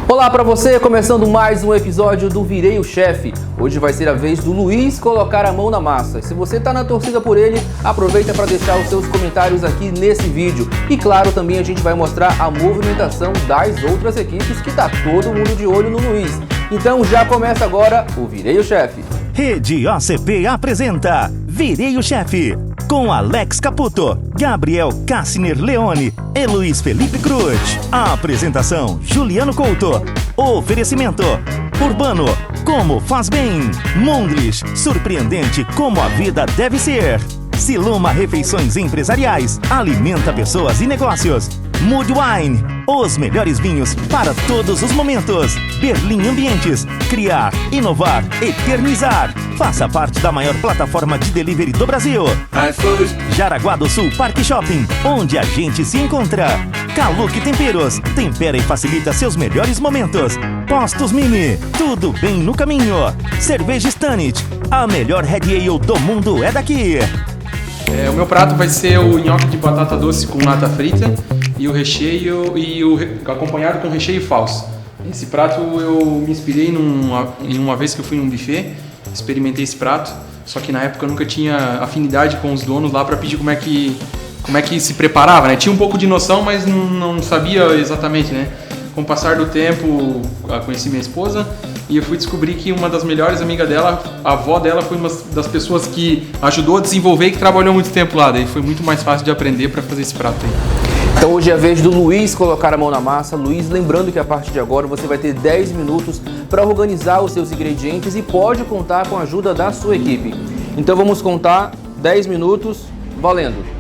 Olá para você, começando mais um episódio do Virei o Chefe. Hoje vai ser a vez do Luiz colocar a mão na massa. Se você está na torcida por ele, aproveita para deixar os seus comentários aqui nesse vídeo. E claro, também a gente vai mostrar a movimentação das outras equipes que tá todo mundo de olho no Luiz. Então já começa agora o Virei o Chefe. Rede OCP apresenta Virei o Chefe, com Alex Caputo, Gabriel Cassiner Leone e Luiz Felipe Cruz. A apresentação, Juliano Couto. Oferecimento, Urbano, como faz bem. Mondres, surpreendente como a vida deve ser. Siluma Refeições Empresariais, alimenta pessoas e negócios. Mood Wine, os melhores vinhos para todos os momentos. Berlim Ambientes, criar, inovar, eternizar. Faça parte da maior plataforma de delivery do Brasil. Jaraguá do Sul Parque Shopping, onde a gente se encontra. Caluque Temperos, tempera e facilita seus melhores momentos. Postos Mini, tudo bem no caminho. Cerveja Stanit, a melhor Red Ale do mundo é daqui. O meu prato vai ser o nhoque de batata doce com nata frita e o recheio acompanhado com recheio falso. Esse prato eu me inspirei em uma vez que eu fui num buffet, experimentei esse prato, só que na época eu nunca tinha afinidade com os donos lá para pedir como é que se preparava, né? Tinha um pouco de noção, mas não sabia exatamente, né? Com o passar do tempo, eu conheci minha esposa e eu fui descobrir que uma das melhores amigas dela, a avó dela, foi uma das pessoas que ajudou a desenvolver e que trabalhou muito tempo lá. Daí foi muito mais fácil de aprender para fazer esse prato aí. Então hoje é a vez do Luiz colocar a mão na massa. Luiz, lembrando que a partir de agora você vai ter 10 minutos para organizar os seus ingredientes e pode contar com a ajuda da sua equipe. Então vamos contar 10 minutos, valendo!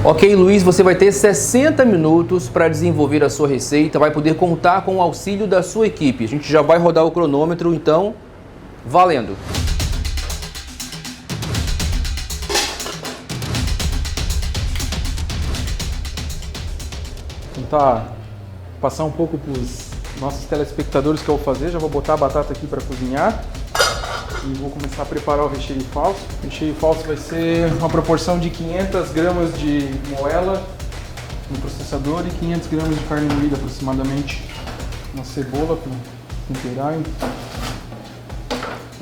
Ok, Luiz, você vai ter 60 minutos para desenvolver a sua receita, vai poder contar com o auxílio da sua equipe. A gente já vai rodar o cronômetro, então, valendo! Tentar passar um pouco para os nossos telespectadores o que eu vou fazer. Já vou botar a batata aqui para cozinhar. E vou começar a preparar o recheio falso. O recheio falso vai ser uma proporção de 500 gramas de moela no processador e 500 gramas de carne moída aproximadamente. Uma cebola para temperar.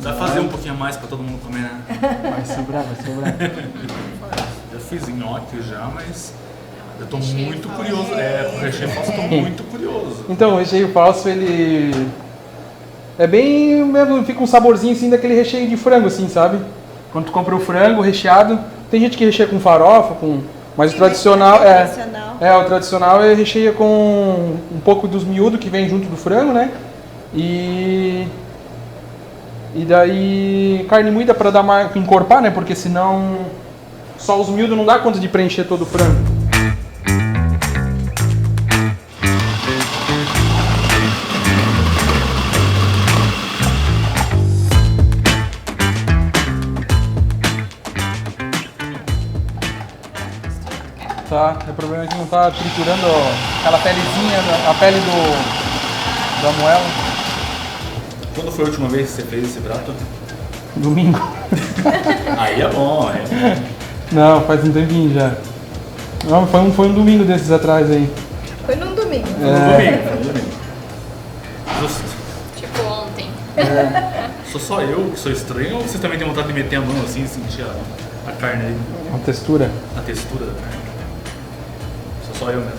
Vai fazer um pouquinho a mais para todo mundo comer, né? Vai sobrar. Já fiz nhoque já, mas eu tô muito curioso. Com o recheio falso eu tô muito curioso. Então, o recheio falso, ele é bem mesmo, fica um saborzinho assim daquele recheio de frango, assim, sabe? Quando tu compra o frango recheado, tem gente que recheia com farofa, mas o tradicional o tradicional é recheia com um pouco dos miúdos que vem junto do frango, né? E daí carne moída para dar mais encorpar, né? Porque senão só os miúdos não dá conta de preencher todo o frango. Tá, o problema é que não tá triturando aquela pelezinha, a pele da moela. Quando foi a última vez que você fez esse prato? Domingo. Aí é bom, Não, faz um tempinho já. Não, foi um domingo desses atrás aí. Foi num domingo. Foi no domingo. Justo. Tipo ontem. Sou só eu que sou estranho ou vocês também têm vontade de meter a mão assim e sentir a carne aí? A textura. A textura da carne. Sou só eu mesmo.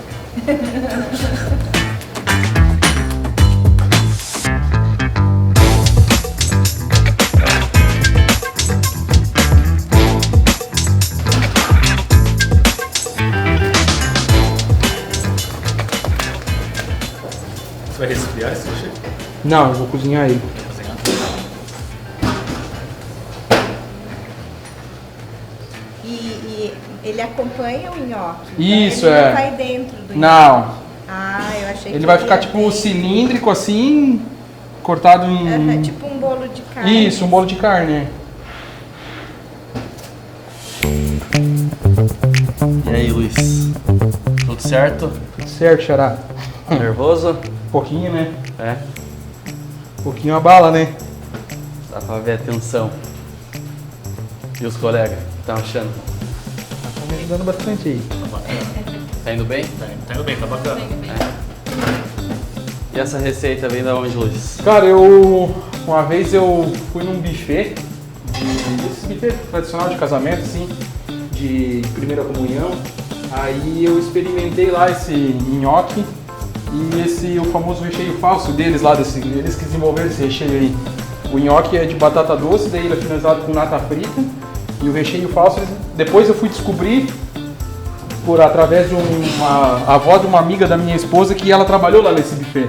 Você vai resfriar esse recheio? Não, eu vou cozinhar ele. Cozinhar? E ele acompanha o nhoque? Isso, ele é. não vai dentro do nhoque? Não. Ah, eu achei Ele que vai ia ficar tipo bem. cilíndrico assim, cortado em... É tipo um bolo de carne. Isso, um bolo de carne. E aí, Luiz? Tudo certo? Tudo certo, xará. Nervoso? Um pouquinho, né? É, Um pouquinho a bala, né? dá pra ver a tensão. E os colegas? O que estão achando? Tá me ajudando bastante aí. Tá indo bem? Tá indo bem, tá bacana. E essa receita vem da onde, Luiz? Cara, uma vez eu fui num buffet, esse buffet tradicional de casamento, assim, de primeira comunhão. Aí eu experimentei lá esse nhoque e o famoso recheio falso deles lá, eles que desenvolveram esse recheio aí. O nhoque é de batata doce, daí ele é finalizado com nata frita. E o recheio falso, depois eu fui descobrir através de a avó de uma amiga da minha esposa que ela trabalhou lá nesse buffet.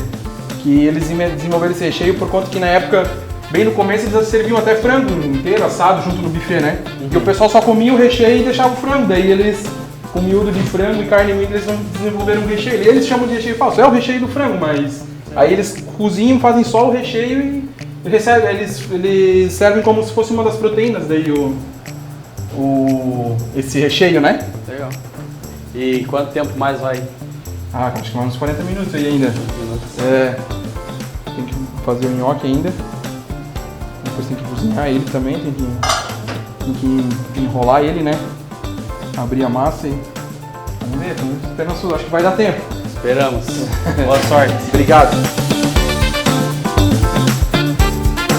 Que eles desenvolveram esse recheio por conta que na época, bem no começo, eles serviam até frango inteiro, assado junto no buffet, né? E o pessoal só comia o recheio e deixava o frango. Daí eles, com miúdo de frango e carne moída, eles desenvolveram um recheio. E eles chamam de recheio falso. É o recheio do frango, mas aí eles cozinham, fazem só o recheio e eles servem como se fosse uma das proteínas daí esse recheio, né? Legal. E quanto tempo mais vai? Ah, acho que uns 40 minutos aí ainda. É, tem que fazer o nhoque ainda. Depois tem que cozinhar ele também, tem que enrolar ele, né? Abrir a massa e... Vamos ver, estamos esperando, acho que vai dar tempo. Esperamos. Boa sorte. Obrigado.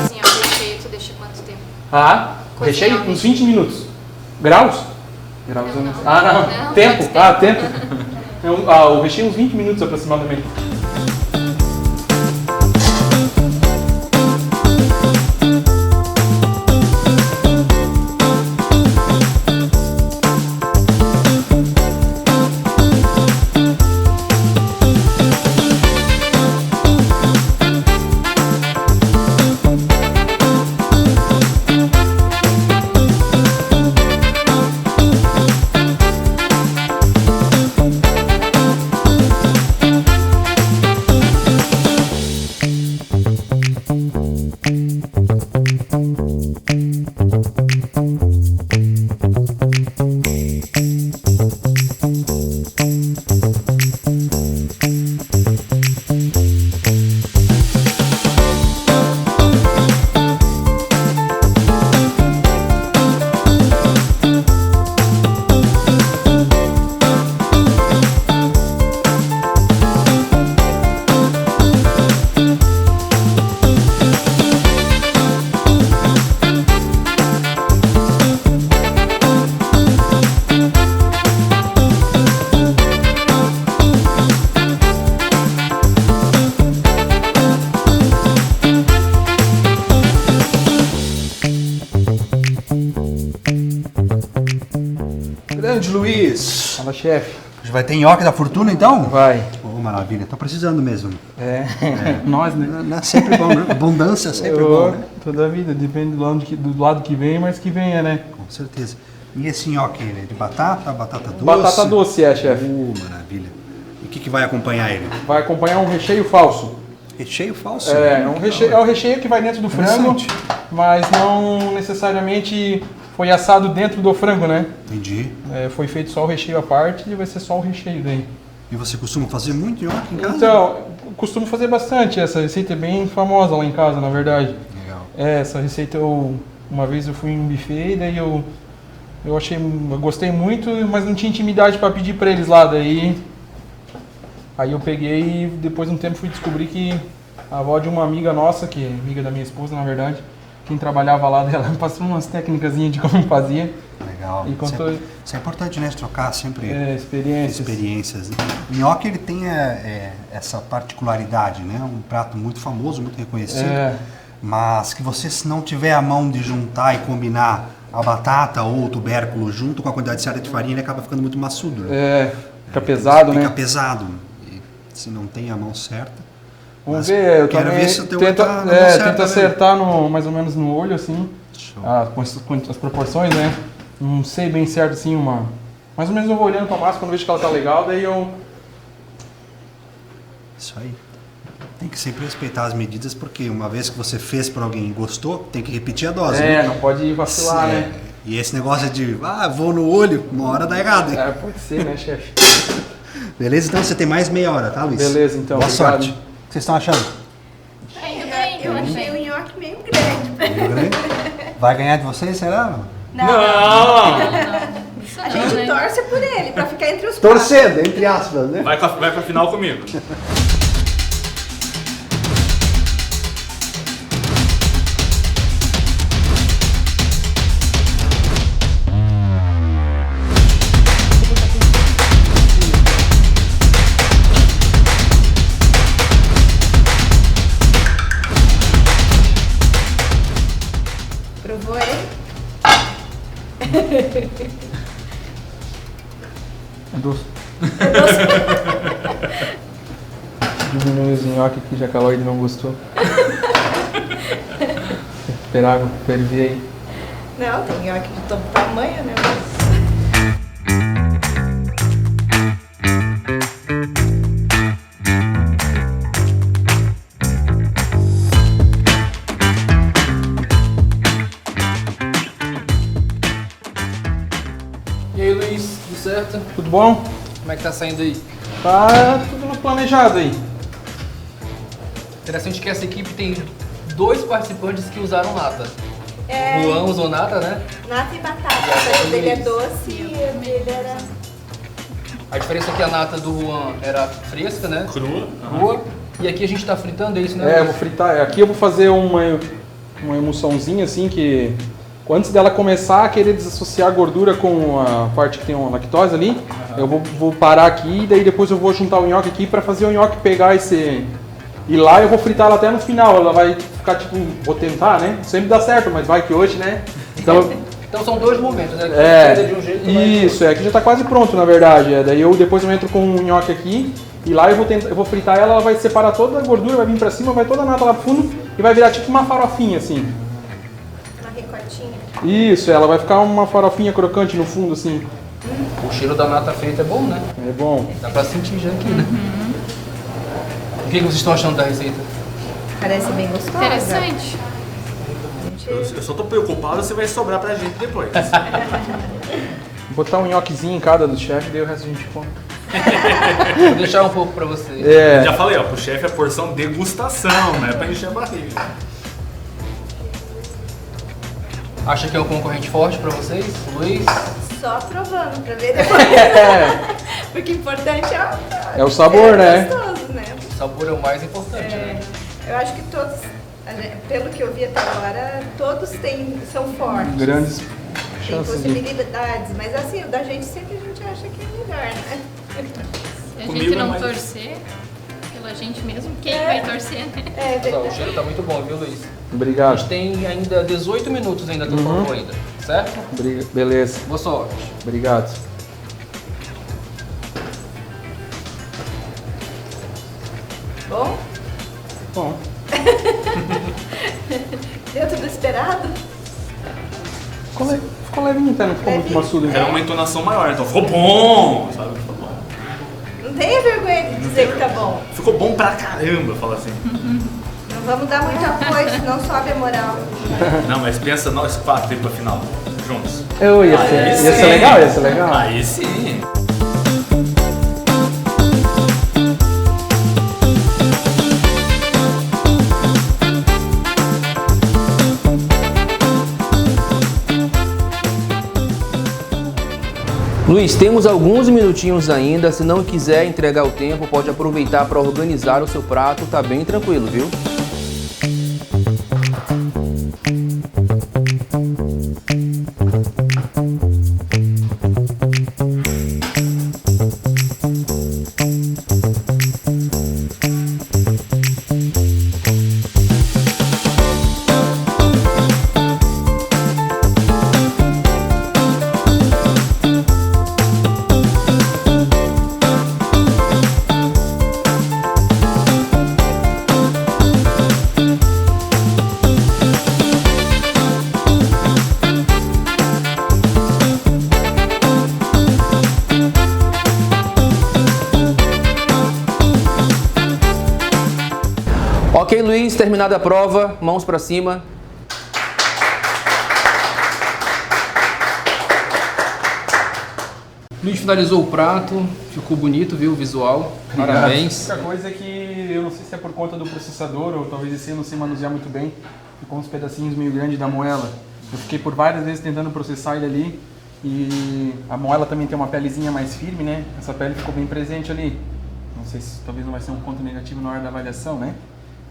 Assim, ó, o recheio tu deixa quanto tempo? Ah, Cozinhar recheio o uns 20 minutos. Graus? Graus eu não sei. Ah, não. Não, Tempo. quanto Ah, tempo. O recheio uns 20 minutos aproximadamente. Grande Luiz. Fala, chefe. Vai ter nhoque da fortuna então? Vai. Oh, maravilha, tô precisando mesmo. É. Nós, né? É sempre bom, né? Abundância é sempre bom, né? Toda a vida, depende do lado que vem, mas que venha, né? Com certeza. E esse nhoque, ele é de batata doce? Batata doce, chefe. Maravilha. E o que vai acompanhar ele? Vai acompanhar um recheio falso. Recheio falso? É o recheio que vai dentro do frango, Interessante. mas não necessariamente foi assado dentro do frango, né? Entendi. É, foi feito só o recheio à parte e vai ser só o recheio daí. E você costuma fazer muito nhoque em casa? Então, costumo fazer bastante. Essa receita é bem famosa lá em casa, na verdade. Legal. Essa receita uma vez eu fui em um buffet e daí eu gostei muito, mas não tinha intimidade para pedir para eles lá. Aí eu peguei e depois de um tempo fui descobrir que a avó de uma amiga nossa, que é amiga da minha esposa, na verdade, quem trabalhava lá dela, me passou umas técnicas de como fazia. Legal. E contou, Isso é importante, né? Trocar sempre experiências. né? O nhoque, ele tem essa particularidade, né? Um prato muito famoso, muito reconhecido. Mas que você, se não tiver a mão de juntar e combinar a batata ou o tubérculo junto com a quantidade certa de farinha, ele acaba ficando muito maçudo. Né? Fica pesado, né? Fica pesado. E se não tem a mão certa... Vamos ver, eu quero também ver se o teu tento, tá na mão certa, tento né? acertar mais ou menos no olho, assim, Show. com as proporções, né? Não sei bem certo, assim, mais ou menos eu vou olhando pra massa, quando vejo que ela tá legal, daí eu Isso aí. Tem que sempre respeitar as medidas, porque uma vez que você fez para alguém e gostou, tem que repetir a dose. né? Não pode vacilar, né? E esse negócio de, vou no olho, uma hora dá errado. Hein? Pode ser, né, chefe? Beleza? Então você tem mais meia hora, tá, Luiz? Beleza, então. Boa obrigado. sorte. O que vocês estão achando? Eu achei o nhoque meio grande. Meio grande? Vai ganhar de vocês, será? Não. A gente torce por ele, pra ficar entre os quatro. Torcendo, entre aspas, né? Vai pra final comigo. Provou ele? É doce. Diminui os nhoque aqui, já que a Lloyd não gostou. Esperar água ferver aí. Não, tem nhoque de todo tamanho, né? E aí, Luiz, tudo certo? Tudo bom? Como é que tá saindo aí? Tá tudo no planejado aí. Interessante que essa equipe tem 2 participantes que usaram nata. É, Juan usou nata, né? nata e batata. E a O dele é Luiz? doce e o dele era... A diferença é que a nata do Juan era fresca, né? Crua. Crua. E aqui a gente tá fritando, é isso, né? Eu vou fritar. Aqui eu vou fazer uma emulsãozinha assim que antes dela começar a querer desassociar a gordura com a parte que tem uma lactose ali, eu vou parar aqui e daí depois eu vou juntar o nhoque aqui para fazer o nhoque pegar esse... E lá eu vou fritar ela até no final, ela vai ficar tipo, vou tentar, né? Sempre dá certo, mas vai que hoje, né? Então são 2 momentos, né? De um jeito, Isso, aqui já tá quase pronto na verdade. Daí depois eu entro com um nhoque aqui e lá eu vou fritar ela, ela vai separar toda a gordura, vai vir pra cima, vai toda a nata lá pro fundo e vai virar tipo uma farofinha assim. Uma ricotinha. Isso, ela vai ficar uma farofinha crocante no fundo assim. O cheiro da nata feita é bom, né? É bom. Dá pra sentir já aqui, né? O que vocês estão achando da receita? Parece bem gostosa. Interessante. Eu só tô preocupado se vai sobrar pra gente depois. Vou botar um nhoquezinho em cada do chefe, daí o resto a gente come. Vou deixar um pouco pra vocês. Já falei, ó, pro chefe é porção degustação, né? Pra encher a barriga. Acha que é um concorrente forte pra vocês, Luiz? Só provando pra ver depois. Porque o importante É o sabor, né? Gostoso, né? O sabor é o mais importante, né? Eu acho que todos, pelo que eu vi até agora, todos são fortes. Grandes Tem chances de... possibilidades, mas assim, o da gente sempre a gente acha que é melhor, né? Se a Comigo gente é não mais- torcer pela gente mesmo, quem vai torcer, né? É Mas, ó, o verdade. cheiro tá muito bom, viu, Luiz? A Obrigado. gente tem ainda 18 minutos ainda do fogo ainda, certo? Beleza. Boa sorte. Obrigado. Bom, Bom, dentro do esperado, ficou levinho, tá? Não ficou muito maçudo. Era uma entonação maior, então ficou bom, sabe? Ficou bom. não tenha vergonha de dizer que tá bom. Ficou bom pra caramba, fala assim. Não vamos dar muito apoio, senão sobe a moral. Não, mas pensa nós 4 aí pra final, juntos. Ia ser legal, ia ser legal. Aí sim. Luiz, temos alguns minutinhos ainda. Se não quiser entregar o tempo, pode aproveitar para organizar o seu prato. Tá bem tranquilo, viu? Ok, Luiz, terminada a prova, mãos pra cima. Luiz finalizou o prato, ficou bonito, viu, o visual. Parabéns. A única coisa é que eu não sei se é por conta do processador ou talvez esse eu não sei manusear muito bem. Ficou uns pedacinhos meio grandes da moela. Eu fiquei por várias vezes tentando processar ele ali e a moela também tem uma pelezinha mais firme, né? Essa pele ficou bem presente ali. Não sei se talvez não vai ser um ponto negativo na hora da avaliação, né?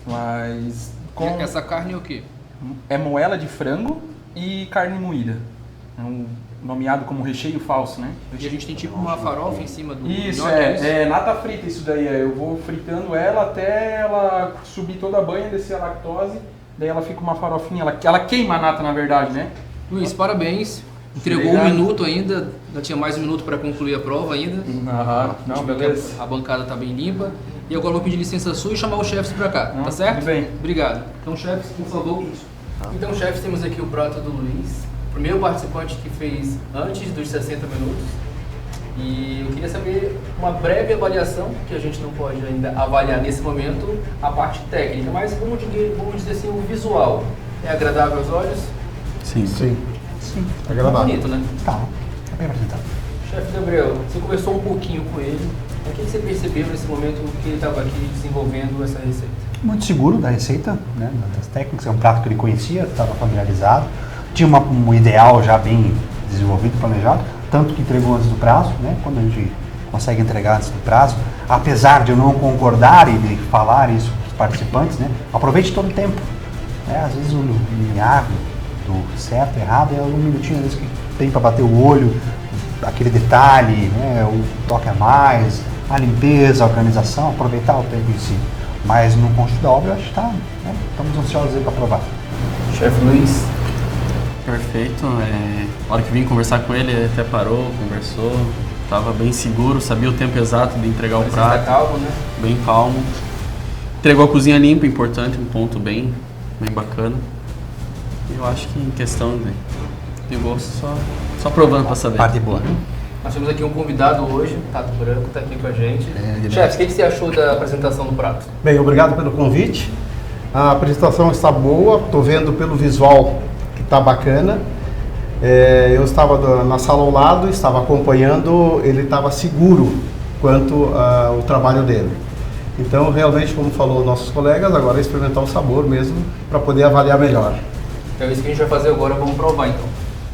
Mas Essa carne é o quê? é moela de frango e carne moída. É nomeado como recheio falso, né? E a gente tem tipo uma farofa em cima do Isso, nhoque, é nata frita isso daí. Eu vou fritando ela até ela subir toda a banha, descer a lactose, daí ela fica uma farofinha. Ela queima a nata, na verdade, né? Luiz, parabéns. Entregou Obrigado. um minuto ainda, ainda tinha mais um minuto para concluir a prova ainda. Não, beleza. A bancada tá bem limpa. E agora eu vou pedir licença sua e chamar os chefes para cá, tá certo? tudo bem. Obrigado. Então, chefes, por favor. Então, chefes, temos aqui o prato do Luiz. Primeiro participante que fez antes dos 60 minutos. E eu queria saber uma breve avaliação, que a gente não pode ainda avaliar nesse momento a parte técnica, mas vamos dizer assim, o visual. É agradável aos olhos? Sim. Sim. É bonito, né? Tá bem apresentado. Chefe Gabriel, você conversou um pouquinho com ele. O que você percebeu nesse momento que ele estava aqui desenvolvendo essa receita? Muito seguro da receita, né, das técnicas, é um prato que ele conhecia, estava familiarizado, tinha um ideal já bem desenvolvido, planejado, tanto que entregou antes do prazo, né, quando a gente consegue entregar antes do prazo, apesar de eu não concordar e de falar isso para os participantes, né, aproveite todo o tempo, né, às vezes o limiar do certo e errado é um minutinho às vezes que tem para bater o olho, aquele detalhe, né, o toque a mais, a limpeza, a organização, aproveitar o tempo em si. Mas no conjunto da obra, eu acho que estamos ansiosos para provar. Chefe Luiz. Perfeito. A hora que vim conversar com ele, ele até parou, conversou, estava bem seguro, sabia o tempo exato de entregar o prato. Calmo, né? Bem calmo. Entregou a cozinha limpa, importante, um ponto bem bacana. Eu acho que em questão de gosto, só provando para saber. Parte boa. Nós temos aqui um convidado hoje, Tato Branco, está aqui com a gente. Chefe, o que você achou da apresentação do prato? Bem, obrigado pelo convite. A apresentação está boa, estou vendo pelo visual que está bacana. Eu estava na sala ao lado, estava acompanhando, ele estava seguro quanto ao trabalho dele. Então, realmente, como falou nossos colegas, agora é experimentar o sabor mesmo para poder avaliar melhor. Então é isso que a gente vai fazer agora, vamos provar então.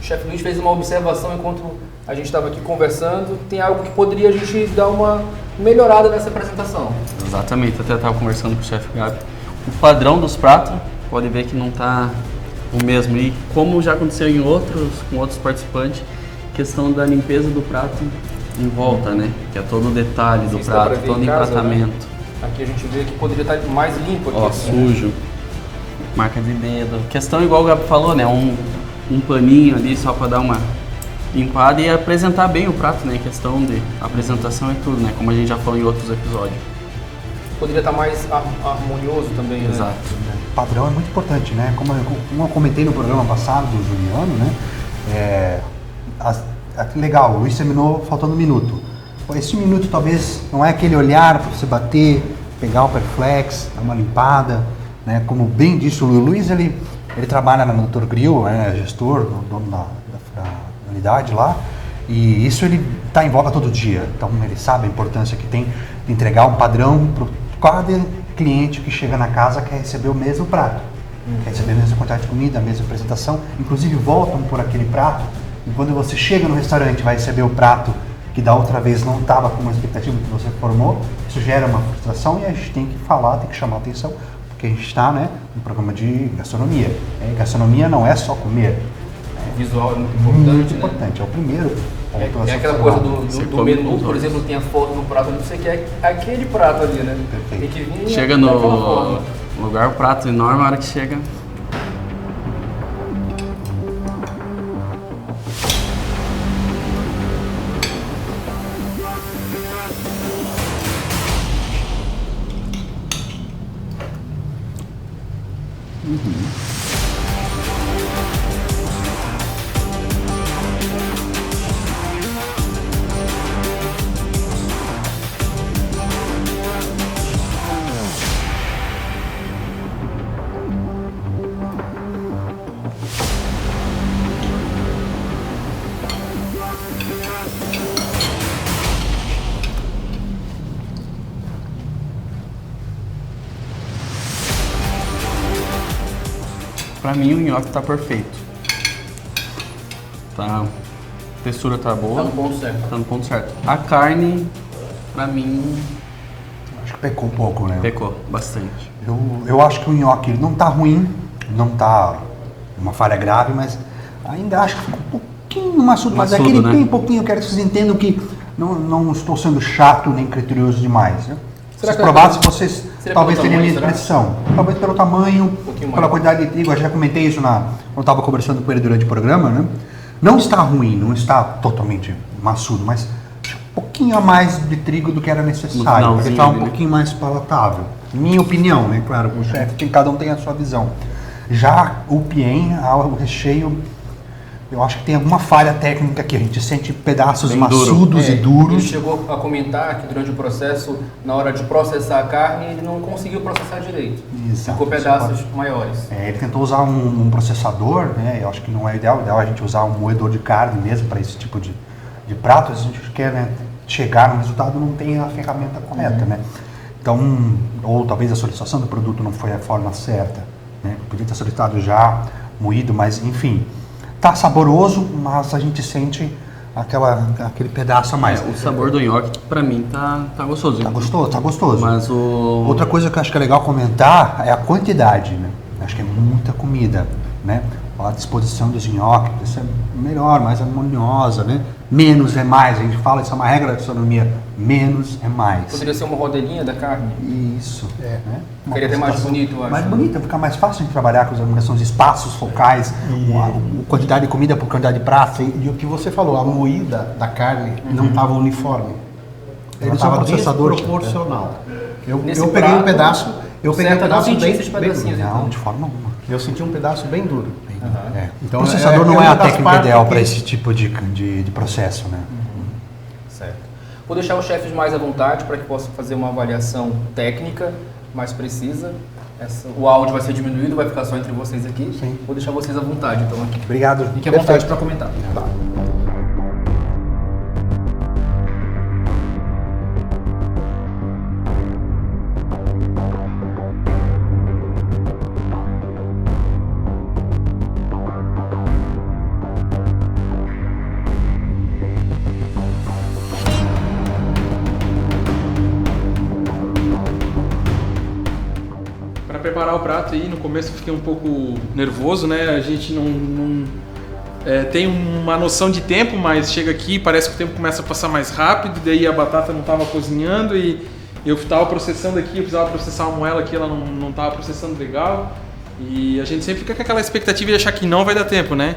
O chefe Luiz fez uma observação enquanto a gente estava aqui conversando. Tem algo que poderia a gente dar uma melhorada nessa apresentação. Exatamente, até estava conversando com o chefe Gabi. O padrão dos pratos, pode ver que não está o mesmo. E como já aconteceu com outros participantes, questão da limpeza do prato em volta, né? Que é todo o detalhe do prato, todo o empratamento. Né? Aqui a gente vê que poderia estar mais limpo aqui. Ó, sujo, marca de dedo. Questão igual o Gabi falou, né? Um paninho ali só para dar uma limpada e apresentar bem o prato, né? Questão de apresentação é tudo, né? Como a gente já falou em outros episódios. Poderia estar mais harmonioso também, né? Exato. O padrão é muito importante, né? Como eu comentei no programa passado do Juliano, né? Legal, o Luiz terminou faltando um minuto. Esse minuto talvez não é aquele olhar para você bater, pegar o Perflex, dar uma limpada, né? Como bem disse o Luiz, ele trabalha na Dr. Grill, né? Gestor, dono da unidade lá, e isso ele está em voga todo dia, então ele sabe a importância que tem de entregar um padrão para cada cliente que chega na casa quer receber o mesmo prato, quer receber a mesma quantidade de comida, a mesma apresentação, inclusive voltam por aquele prato, e quando você chega no restaurante vai receber o prato que da outra vez não estava com uma expectativa que você formou, isso gera uma frustração e a gente tem que falar, tem que chamar a atenção, porque a gente está, né, no programa de gastronomia. Gastronomia não é só comer. O visual é muito importante, muito importante, é o primeiro. É aquela coisa do menu, por exemplo, tem a foto no prato, você quer aquele prato ali, né? Perfeito. Tem que vir Chega no lugar, o prato enorme, a hora que chega. Pra mim o nhoque tá perfeito. Tá, a textura tá boa. Tá no ponto certo. Tá no ponto certo. A carne, pra mim, Acho que pecou um pouco, né? pecou bastante. Eu acho que o nhoque ele não tá ruim, não tá uma falha grave, mas ainda acho que ficou um pouquinho maçudo. Mas Maçudo, aquele né? bem pouquinho, eu quero que vocês entendam que não estou sendo chato nem criterioso demais. Né? Se vocês que provassem, vocês seria talvez pelo teriam a minha tamanho, expressão. Talvez pelo tamanho, pouquinho pela mais. quantidade de trigo. Eu já comentei isso quando eu estava conversando com ele durante o programa, né? Não está ruim, não está totalmente maçudo, mas um pouquinho a mais de trigo do que era necessário. Para finalzinho deixar um ali, né? pouquinho mais palatável. Minha opinião, né? Claro, o chefe, cada um tem a sua visão. Já o Pien, o recheio, eu acho que tem alguma falha técnica que a gente sente pedaços Bem maçudos e Ele duros. chegou a comentar que durante o processo, na hora de processar a carne, ele não conseguiu processar direito. Exato. Ficou pedaços maiores. Ele tentou usar um processador, né? Eu acho que não é ideal. O ideal é a gente usar um moedor de carne mesmo para esse tipo de prato. A gente quer, né, chegar no resultado, não tem a ferramenta correta, né? Então, ou talvez a solicitação do produto não foi a forma certa, né? Podia ter solicitado já moído, mas enfim. Tá saboroso, mas a gente sente aquele pedaço a mais. O sabor do nhoque, pra mim, tá gostoso. Tá gostoso, tá gostoso. Mas o... Outra coisa que eu acho que é legal comentar é a quantidade, né? Acho que é muita comida, né? A disposição dos nhoques precisa ser melhor, mais harmoniosa, né? Menos é mais, a gente fala, isso é uma regra da gastronomia, menos é mais. Poderia ser uma rodelinha da carne? Isso, né? Uma Ficaria até mais apresentação bonito, eu acho. Mais bonito, fica mais fácil de trabalhar com as harmonizações de espaços focais, a quantidade de comida por quantidade de prato. E o que você falou, a moída da carne não estava uniforme. Ele Ela usava estava processador, desproporcional. Nesse Eu peguei um prato, pedaço, eu peguei um certo, pedaço não senti bem, esses bem pedacinhos, duro. então. Não, de forma alguma. Eu senti um pedaço bem duro. É. Então, O processador não é uma a das técnica partes ideal que- para esse tipo de processo, né? Certo. Vou deixar os chefes mais à vontade para que possam fazer uma avaliação técnica mais precisa. O áudio vai ser diminuído, vai ficar só entre vocês aqui. Sim. Vou deixar vocês à vontade, então, aqui. Obrigado. Fique à vontade para comentar. Para preparar o prato aí, no começo eu fiquei um pouco nervoso, né? A gente não tem uma noção de tempo, mas chega aqui parece que o tempo começa a passar mais rápido, daí a batata não estava cozinhando e eu estava processando aqui, eu precisava processar a moela aqui, ela não estava processando legal. E a gente sempre fica com aquela expectativa de achar que não vai dar tempo, né?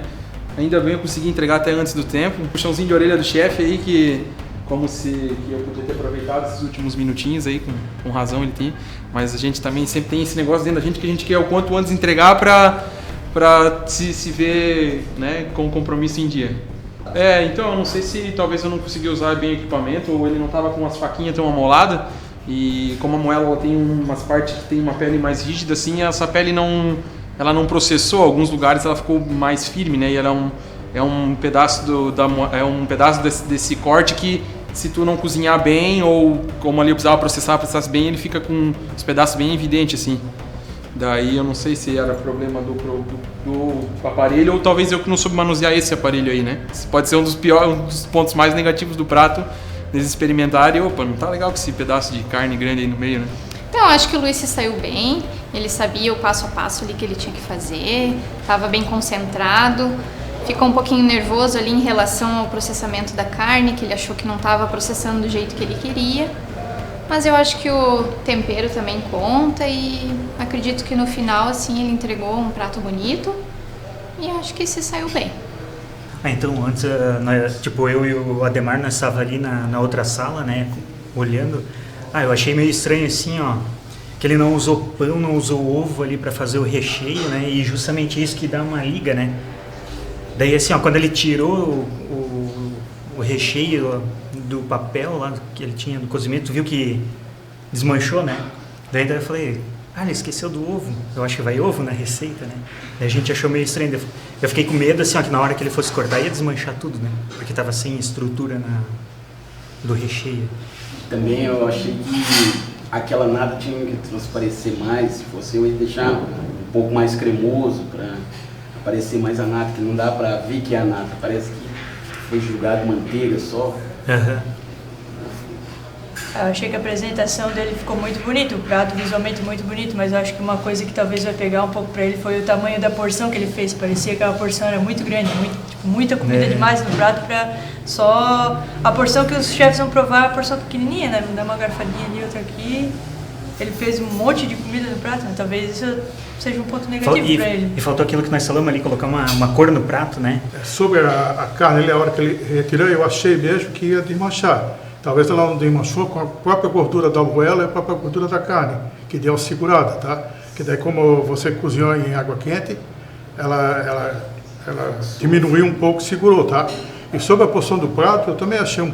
Ainda bem eu consegui entregar até antes do tempo. Um puxãozinho de orelha do chefe aí que eu podia ter aproveitado esses últimos minutinhos aí, com razão ele tinha. Mas a gente também sempre tem esse negócio dentro da gente que a gente quer o quanto antes entregar para se ver, né, com o compromisso em dia. Então eu não sei se talvez eu não consegui usar bem o equipamento ou ele não estava com as faquinhas tão amoladas. E como a moela ela tem umas partes que tem uma pele mais rígida assim, essa pele ela não processou, alguns lugares ela ficou mais firme, né? E ela é um pedaço desse corte que se tu não cozinhar bem ou como ali eu precisava processar bem, ele fica com os pedaços bem evidentes assim. Daí eu não sei se era problema do aparelho ou talvez eu que não soube manusear esse aparelho aí, né? Isso pode ser um dos pontos mais negativos do prato. Eles experimentaram e, opa, não tá legal com esse pedaço de carne grande aí no meio, né? Então, acho que o Luiz se saiu bem, ele sabia o passo a passo ali que ele tinha que fazer, estava bem concentrado, ficou um pouquinho nervoso ali em relação ao processamento da carne, que ele achou que não estava processando do jeito que ele queria, mas eu acho que o tempero também conta e acredito que no final, assim, ele entregou um prato bonito e acho que se saiu bem. Então, antes, eu e o Ademar, nós estávamos ali na outra sala, né, olhando. Eu achei meio estranho assim, ó, que ele não usou pão, não usou ovo ali para fazer o recheio, né, e justamente isso que dá uma liga, né. Daí, assim, ó, quando ele tirou o recheio do papel lá que ele tinha do cozimento, viu que desmanchou, né. Daí eu falei... ele esqueceu do ovo. Eu acho que vai ovo na receita, né? Daí a gente achou meio estranho. Eu fiquei com medo, assim, ó, que na hora que ele fosse cortar ia desmanchar tudo, né? Porque tava sem estrutura do recheio. Também eu achei que aquela nata tinha que transparecer mais. Se fosse eu ia deixar pouco mais cremoso, para parecer mais a nata, que não dá pra ver que é a nata, parece que foi jogado manteiga só. Eu achei que a apresentação dele ficou muito bonita, o prato visualmente muito bonito, mas eu acho que uma coisa que talvez vai pegar um pouco pra ele foi o tamanho da porção que ele fez. Parecia que a porção era muito grande, muita comida demais no prato pra só a porção que os chefes vão provar, a porção pequenininha, né? Dá uma garfadinha ali, outra aqui. Ele fez um monte de comida no prato, né? Talvez isso seja um ponto negativo para ele. E faltou aquilo que nós falamos ali, colocar uma cor no prato, né? Sobre a carne, a hora que ele retirou, eu achei mesmo que ia desmanchar. Talvez ela não desmanchou com a própria gordura da arruela e a própria gordura da carne, que deu uma segurada, tá? Que daí, como você cozinhou em água quente, ela diminuiu um pouco, segurou, tá? E sobre a porção do prato, eu também achei um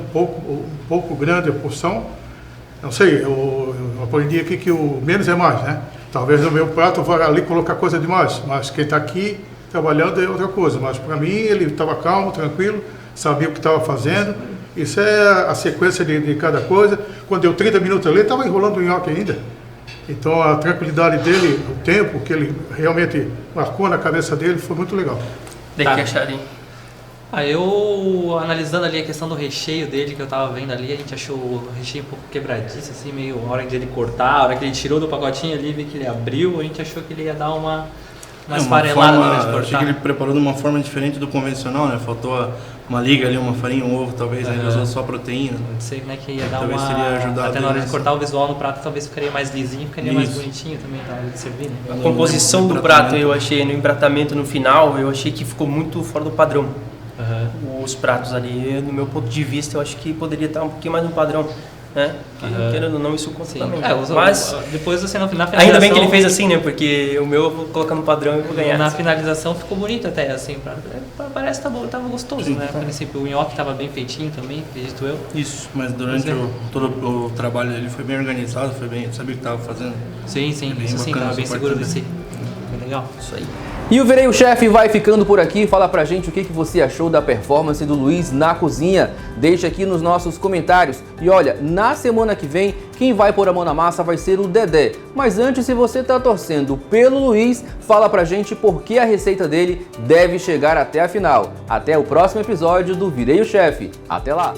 pouco grande a porção. Não sei, eu aprendi aqui que o menos é mais, né? Talvez no meu prato eu vá ali colocar coisa demais, mas quem está aqui trabalhando é outra coisa. Mas para mim ele estava calmo, tranquilo, sabia o que estava fazendo. Isso é a sequência de cada coisa. Quando deu 30 minutos ali, ele estava enrolando o nhoque ainda. Então a tranquilidade dele, o tempo que ele realmente marcou na cabeça dele foi muito legal. Daí que acharam? Eu analisando ali a questão do recheio dele que eu tava vendo ali, a gente achou o recheio um pouco quebradiço, assim, meio a hora de ele cortar, a hora que ele tirou do pacotinho ali, viu que ele abriu, a gente achou que ele ia dar uma esfarelada na hora de cortar. Achei que ele preparou de uma forma diferente do convencional, né? Faltou uma liga ali, uma farinha, um ovo, talvez, ele usou só proteína. Não sei como é que ia dar talvez teria ajudado até na hora de cortar o visual no prato, talvez ficaria mais lisinho, ficaria mais bonitinho também na hora de servir, né? A composição do prato, eu achei, no empratamento no final, eu achei que ficou muito fora do padrão. Os pratos ali, no meu ponto de vista, eu acho que poderia estar um pouquinho mais no padrão, né? Querendo ou não, isso conta também. Mas depois assim, na finalização... Ainda bem que ele fez assim, né? Porque o meu eu vou colocar no padrão e vou ganhar. Na finalização ficou bonito até, assim, parece que tava gostoso, né? A princípio o nhoque estava bem feitinho também, acredito eu. Isso, mas durante todo o trabalho ele foi bem organizado, foi bem, sabia o que estava fazendo. Sim, isso sim, estava bem seguro de si. Foi legal. Isso aí. E o Virei o Chefe vai ficando por aqui. Fala pra gente o que você achou da performance do Luiz na cozinha. Deixa aqui nos nossos comentários. E olha, na semana que vem, quem vai pôr a mão na massa vai ser o Dedé. Mas antes, se você tá torcendo pelo Luiz, fala pra gente por que a receita dele deve chegar até a final. Até o próximo episódio do Virei o Chefe. Até lá!